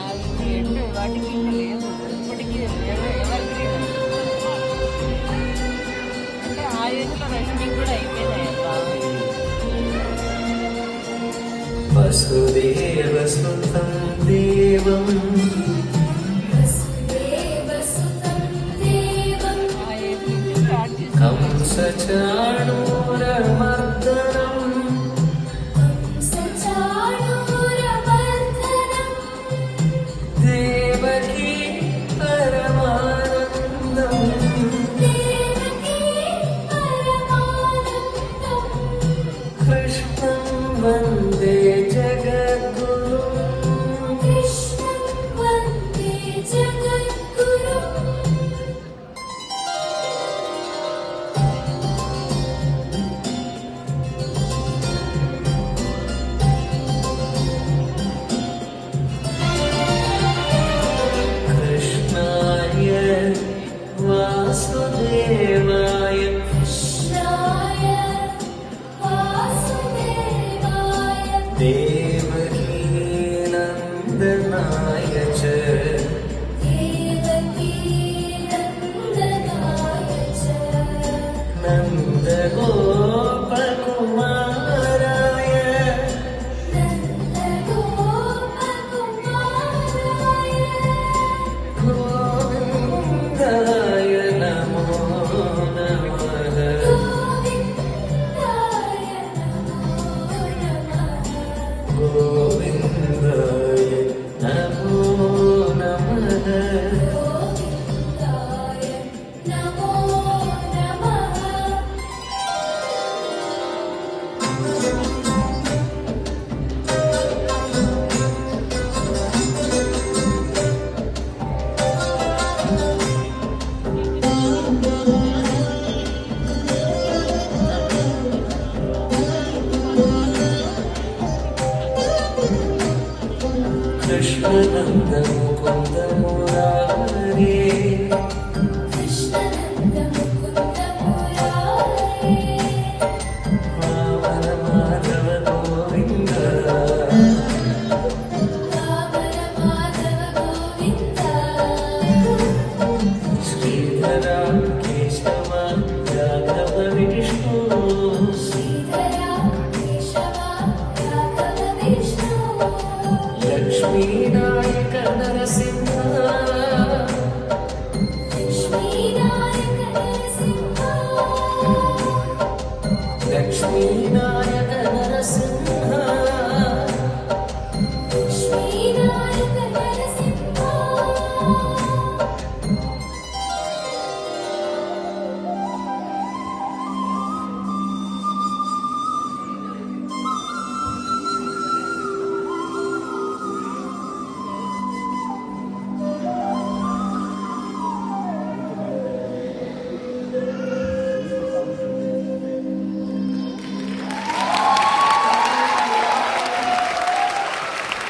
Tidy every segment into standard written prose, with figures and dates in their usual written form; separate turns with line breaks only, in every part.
అది ఎండు వాటికి ఇంకా లేదు ఇప్పటికీ ఎవర్ గ్రీన్ అంటే ఆ ఏజ్లో రెస్టింగ్ కూడా అయిపోయినాయబ్బా.
వసుదేవ సుతం దేవం
ఆ ఏజ్ నుంచి స్టార్ట్ చేసి
కంసచాణూరమర్దనం దేవకీ పరమానందం కృష్ణం వందే జగద్గురుం కృష్ణాయ వాసుదేవాయ దేవకీ నందనాయ చ నందగోపకుమారాయ గోవిందాయ నమో నమః గోవిందాయ నమో నమః కృష్ణనంద Mukunda మురారే Vamana Madhava Govinda Sridhara Keshava Yadava Vishnu Lakshminayaka Narasimha Lakshminayaka Narasimha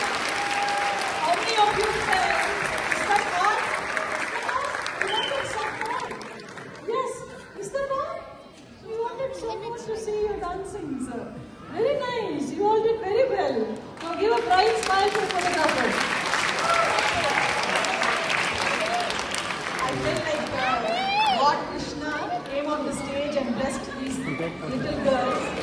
How many of you said, step on? Step on? Yes, is that all? We wanted so much to see your dancing, sir. Very nice. You all did very well. Now give a bright smile to the photographers. I felt like Lord Krishna came on the stage and blessed these little girls.